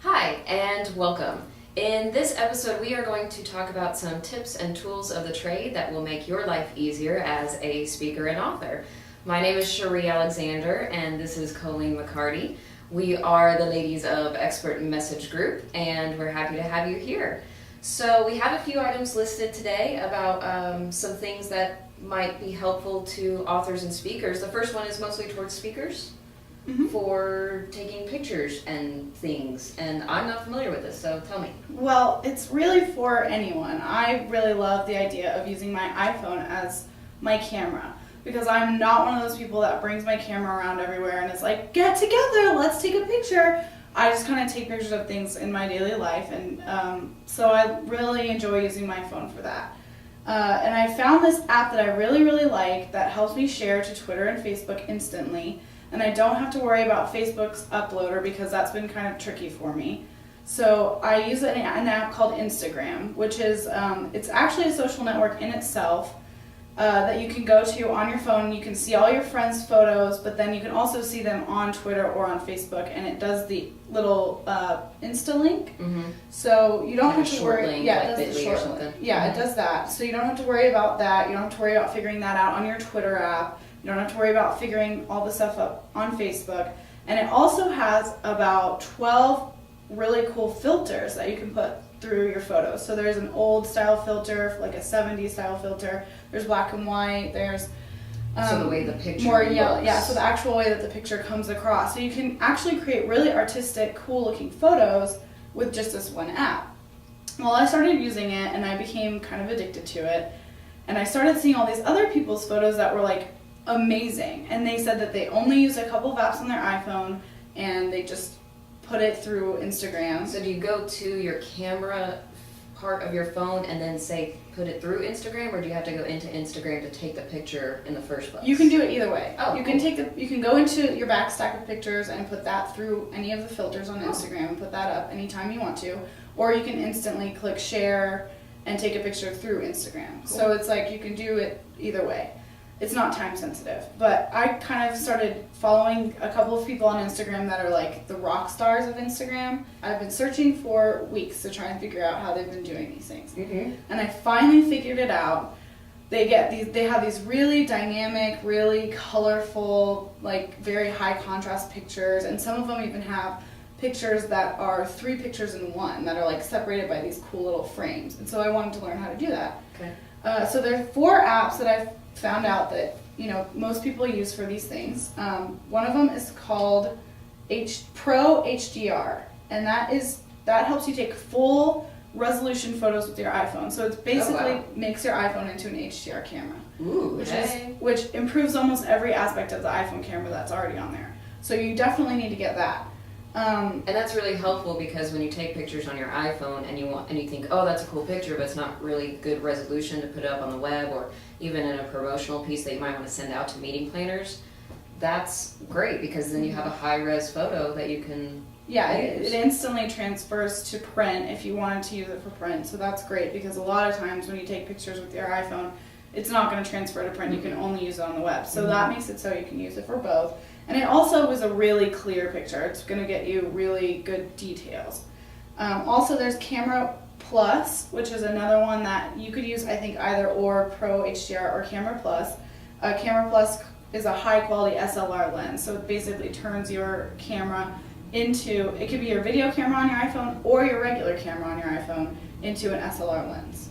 Hi, and welcome. In this episode, we are going to talk about some tips and tools of the trade that will make your life easier as a speaker and author. My name is Sharí Alexander, and this is Colleen McCarty. We are the ladies of Expert Message Group, and we're happy to have you here. So we have a few items listed today about some things that might be helpful to authors and speakers. The first one is mostly towards speakers. For taking pictures and things, and I'm not familiar with this, so tell me. Well, it's really for anyone. I really love the idea of using my iPhone as my camera because I'm not one of those people that brings my camera around everywhere and is like, get together, let's take a picture. I just kind of take pictures of things in my daily life, and so I really enjoy using my phone for that. And I found this app that I really like that helps me share to Twitter and Facebook instantly. And I don't have to worry about Facebook's uploader because that's been kind of tricky for me. So I use an app called Instagram, which is, it's actually a social network in itself that you can go to on your phone. You can see all your friends' photos, but then you can also see them on Twitter or on Facebook, and it does the little Insta link. So you don't have to worry. Link, yeah, like it does the Bitly short or something. link. Yeah, it does that. So you don't have to worry about that. You don't have to worry about figuring that out on your Twitter app. You don't have to worry about figuring all the stuff up on Facebook. And it also has about 12 really cool filters that you can put through your photos. So there's an old style filter, like a 70s style filter. There's black and white. There's So the way the picture more looks. yellow. Yeah, so the actual way that the picture comes across. So you can actually create really artistic, cool looking photos with just this one app. Well, I started using it and I became kind of addicted to it. And I started seeing all these other people's photos that were like amazing, and they said that they only used a couple of apps on their iPhone and they just put it through Instagram. So do you go to your camera part of your phone and then say put it through Instagram, or do you have to go into Instagram to take the picture in the first place? You can do it either way. Oh, you can you can go into your back stack of pictures and put that through any of the filters on Instagram and put that up anytime you want to, or you can instantly click share and take a picture through Instagram. Cool. So it's like you can do it either way. It's not time sensitive, but I kind of started following a couple of people on Instagram that are like the rock stars of Instagram. I've been searching for weeks to try and figure out how they've been doing these things. And I finally figured it out. They have these really dynamic, really colorful, like very high contrast pictures, and some of them even have pictures that are 3 pictures in one that are like separated by these cool little frames. And so I wanted to learn how to do that. Okay. So there are 4 apps that I've found out that most people use for these things. One of them is called Pro HDR, and that helps you take full resolution photos with your iPhone. So it basically makes your iPhone into an HDR camera, which improves almost every aspect of the iPhone camera that's already on there. So you definitely need to get that. And that's really helpful because when you take pictures on your iPhone and you think, oh, that's a cool picture, but it's not really good resolution to put up on the web or even in a promotional piece that you might want to send out to meeting planners, that's great because then you have a high-res photo that you can use. It instantly transfers to print if you wanted to use it for print. So that's great because a lot of times when you take pictures with your iPhone, it's not going to transfer to print. You can only use it on the web. So that makes it so you can use it for both. And it also was a really clear picture. It's going to get you really good details. Also, there's Camera Plus, which is another one that you could use, I think, either or Pro HDR or Camera Plus. Camera Plus is a high-quality SLR lens, so it basically turns your camera into, it could be your video camera on your iPhone or your regular camera on your iPhone into an SLR lens.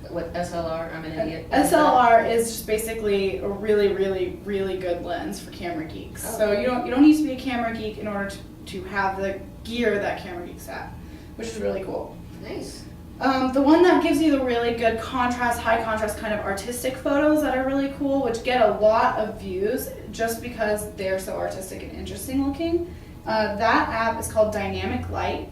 What SLR? I'm an idiot. SLR is just basically a really good lens for camera geeks. Okay. So you don't need to be a camera geek in order to have the gear that camera geeks have, which is really cool. Nice. The one that gives you the really good contrast, high contrast kind of artistic photos that are really cool, which get a lot of views just because they're so artistic and interesting looking. That app is called Dynamic Light.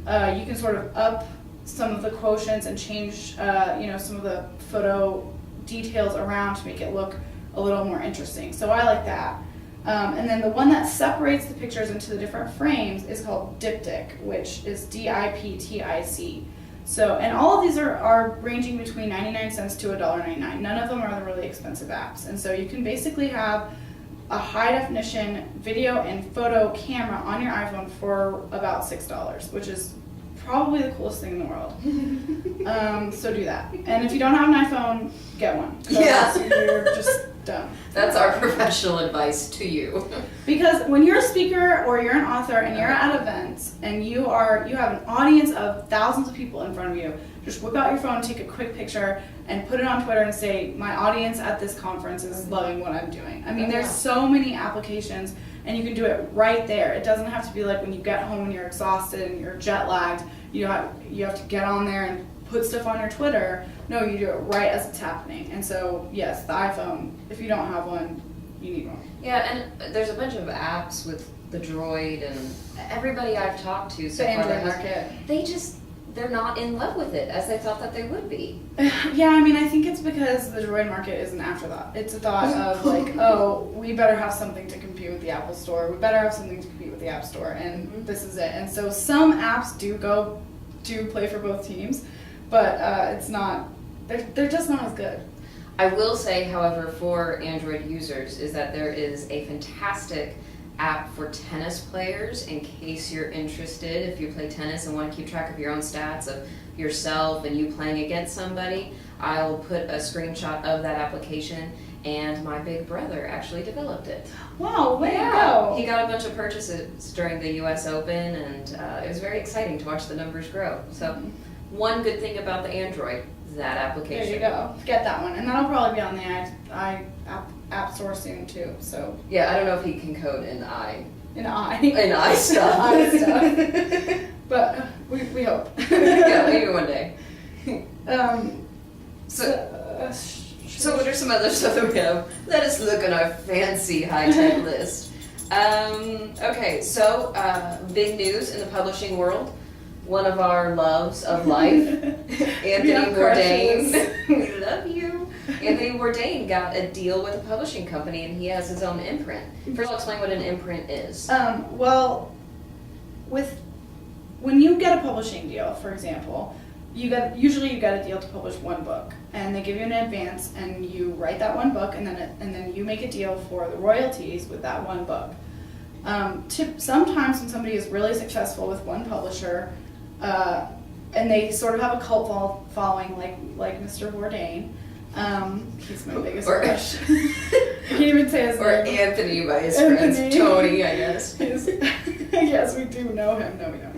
You can sort of up some of the quotients and change some of the photo details around to make it look a little more interesting. So I like that. And then the one that separates the pictures into the different frames is called Diptyque, which is DIPTIC. So, and all of these are ranging between 99 cents to $1.99. None of them are the really expensive apps. And so you can basically have a high-definition video and photo camera on your iPhone for about $6, which is probably the coolest thing in the world. So do that. And if you don't have an iPhone, get one. Yeah. You're just dumb. That's our professional advice to you. Because when you're a speaker or you're an author and you're at events and you have an audience of thousands of people in front of you, just whip out your phone, take a quick picture, and put it on Twitter and say, my audience at this conference is loving what I'm doing. I mean, there's so many applications, and you can do it right there. It doesn't have to be like when you get home and you're exhausted and you're jet lagged, you have to get on there and put stuff on your Twitter. No, you do it right as it's happening. And so, yes, the iPhone, if you don't have one, you need one. Yeah, and there's a bunch of apps with the Droid, and everybody I've talked to so The far, Android market. They're not in love with it as they thought that they would be. Yeah, I mean, I think it's because the Droid market is an afterthought. It's a thought of like, oh, we better have something to compete with the Apple Store. We better have something to compete with the App Store, and this is it. And so some apps do play for both teams, but it's not. They're just not as good. I will say, however, for Android users, is that there is a fantastic app for tennis players in case you're interested. If you play tennis and want to keep track of your own stats of yourself and you playing against somebody, I'll put a screenshot of that application, and my big brother actually developed it. Wow, way to go. He got a bunch of purchases during the US Open, and it was very exciting to watch the numbers grow. So one good thing about the Android is that application. There you go. Get that one. And that'll probably be on the App Store soon too. So yeah, I don't know if he can code in I stuff. I stuff. But we hope. Yeah, maybe one day. So what are some other stuff that we have? Let us look at our fancy high-tech list. Okay, so big news in the publishing world. One of our loves of life, Anthony Bourdain. We love you. Anthony Bourdain got a deal with a publishing company, and he has his own imprint. First, I'll explain what an imprint is. When you get a publishing deal, for example, usually you get a deal to publish one book, and they give you an advance, and you write that one book, and then you make a deal for the royalties with that one book. Sometimes when somebody is really successful with one publisher, and they sort of have a cult following, like Mr. Bourdain. He's my biggest crush. I can't even say his name. Or Anthony by his friends. Tony, I guess. Yes, we do know him. No, we don't.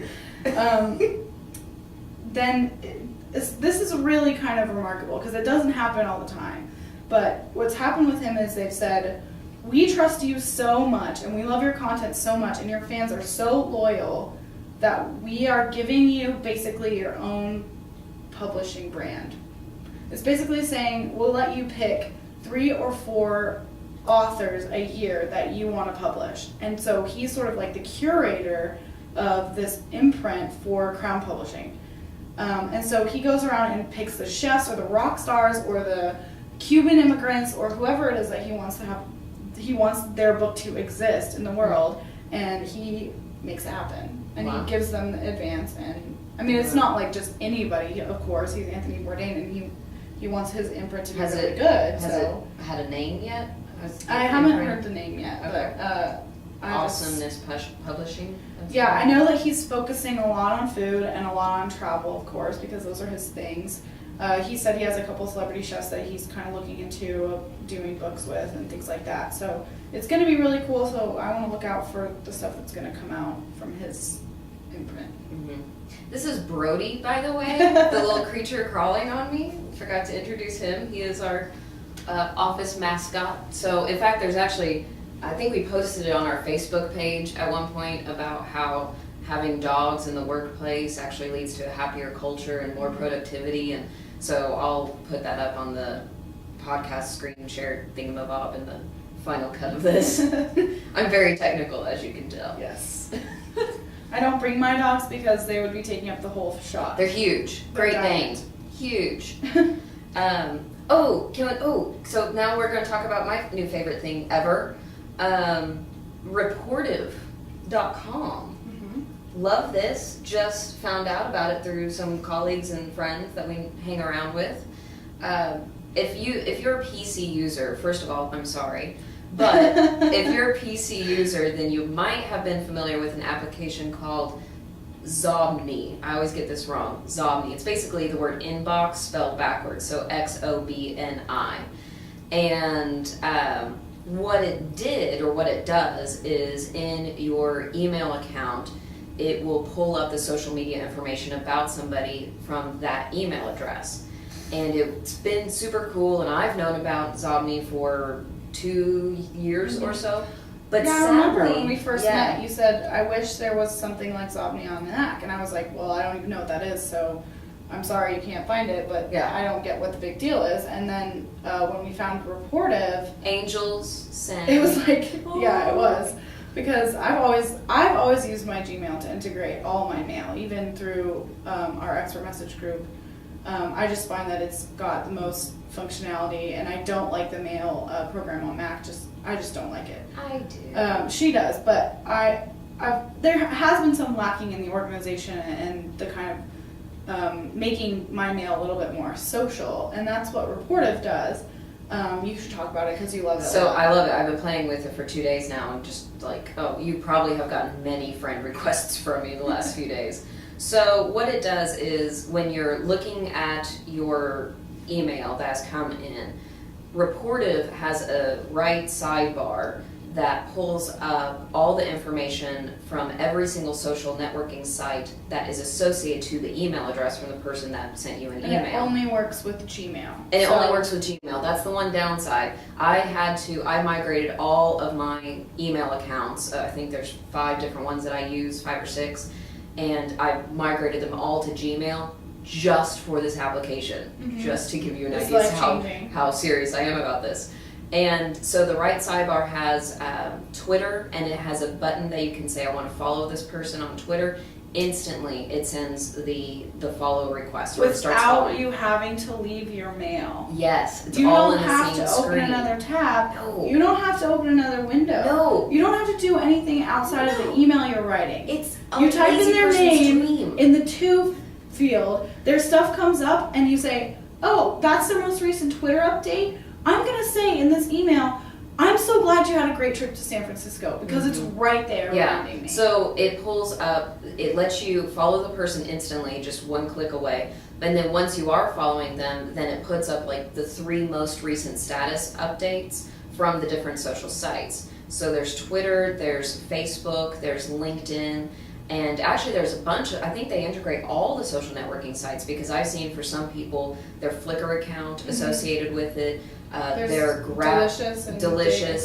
Then this is really kind of remarkable because it doesn't happen all the time. But what's happened with him is they've said, we trust you so much and we love your content so much and your fans are so loyal that we are giving you basically your own publishing brand. It's basically saying we'll let you pick 3 or 4 authors a year that you want to publish. And so he's sort of like the curator of this imprint for Crown Publishing. And so he goes around and picks the chefs or the rock stars or the Cuban immigrants or whoever it is that he wants to have. He wants their book to exist in the world, and he makes it happen. And he gives them the advance. And I mean, it's not like just anybody, of course. He's Anthony Bourdain, and he wants his imprint to be really good. Has it had a name yet? I haven't heard the name yet. Okay. But Awesomeness Publishing? Yeah, I know that he's focusing a lot on food and a lot on travel, of course, because those are his things. He said he has a couple celebrity chefs that he's kind of looking into doing books with and things like that. So it's going to be really cool. So I want to look out for the stuff that's going to come out from his imprint. Mm-hmm. This is Brody, by the way, the little creature crawling on me. Forgot to introduce him. He is our office mascot. So in fact, there's actually, I think we posted it on our Facebook page at one point about how having dogs in the workplace actually leads to a happier culture and more productivity. And so I'll put that up on the podcast screen share thingamabob in the final cut of this. I'm very technical, as you can tell. Yes. I don't bring my dogs because they would be taking up the whole shot. They're huge. Great Danes. Huge. So now we're going to talk about my new favorite thing ever. Reportive.com. Love this. Just found out about it through some colleagues and friends that we hang around with. If you're a PC user, first of all, I'm sorry, But if you're a PC user, then you might have been familiar with an application called Xobni. I always get this wrong. Xobni. It's basically the word inbox spelled backwards, so Xobni. And what it did, or what it does, is in your email account, it will pull up the social media information about somebody from that email address. And it's been super cool, and I've known about Xobni for 2 years or so. But yeah, sadly, I remember when we first met, you said, I wish there was something like Xobni on Mac. And I was like, well, I don't even know what that is, so I'm sorry you can't find it, but I don't get what the big deal is. And then when we found Reportive, angels sang. It was like, yeah, it was. Because I've always used my Gmail to integrate all my mail, even through our expert message group. I just find that it's got the most functionality, and I don't like the mail program on Mac. I just don't like it. I do. She does, but there has been some lacking in the organization and the kind of making my mail a little bit more social, and that's what Reportive does. You should talk about it because you love it. So I love it. I've been playing with it for 2 days now, and just like, you probably have gotten many friend requests from me the last few days. So what it does is when you're looking at your email that's come in, Reportive has a right sidebar that pulls up all the information from every single social networking site that is associated to the email address from the person that sent you an email. And it only works with Gmail. And it only works with Gmail. That's the one downside. I migrated all of my email accounts. I think there's 5 different ones that I use, 5 or 6. And I migrated them all to Gmail just for this application, just to give you an idea of how serious I am about this. And so the right sidebar has Twitter, and it has a button that you can say, I want to follow this person on Twitter. Instantly, it sends the follow request. Without you having to leave your mail. Yes, it's all in the same screen. You don't have to open another tab. No. You don't have to open another window. No. You don't have to do anything outside of the email you're writing. You type in their name in the to field. Their stuff comes up, and you say, "Oh, that's their most recent Twitter update." I'm gonna say in this email, I'm so glad you had a great trip to San Francisco, because it's right there reminding me. So it pulls up, it lets you follow the person instantly, just one click away. And then once you are following them, then it puts up like the 3 most recent status updates from the different social sites. So there's Twitter, there's Facebook, there's LinkedIn, and actually there's a bunch of, I think they integrate all the social networking sites, because I've seen for some people their Flickr account associated with it. Their Delicious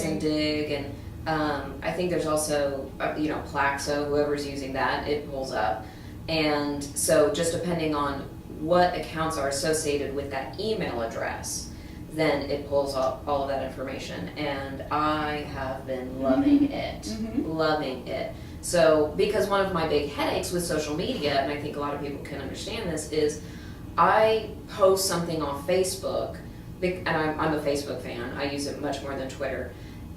and Dig, and I think there's also Plaxo, whoever's using that, it pulls up. And so just depending on what accounts are associated with that email address, then it pulls up all of that information. And I have been loving it. So because one of my big headaches with social media, and I think a lot of people can understand this, is I post something on Facebook, and I'm a Facebook fan. I use it much more than Twitter.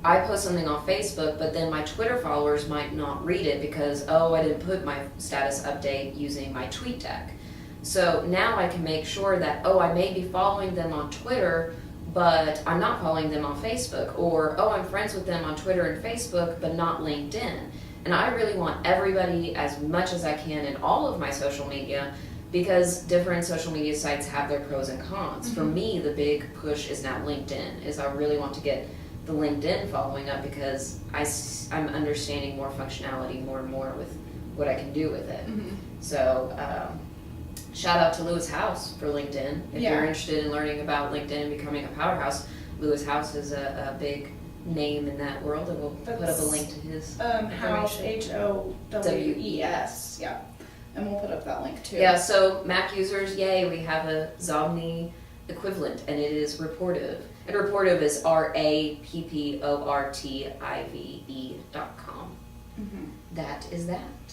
I post something on Facebook, but then my Twitter followers might not read it because, I didn't put my status update using my tweet deck. So now I can make sure that, I may be following them on Twitter, but I'm not following them on Facebook. Or, I'm friends with them on Twitter and Facebook, but not LinkedIn. And I really want everybody, as much as I can, in all of my social media, because different social media sites have their pros and cons. For me, the big push is now LinkedIn, is I really want to get the LinkedIn following up, because I'm understanding more functionality more and more with what I can do with it. So shout out to Lewis House for LinkedIn. If you're interested in learning about LinkedIn and becoming a powerhouse, Lewis House is a big name in that world, and we'll put up a link to his House, Howes, yeah. And we'll put up that link too. Yeah, so Mac users, yay, we have a Xobni equivalent, and it is Reportive. And Reportive is RAPPORTIVE.com. That is that.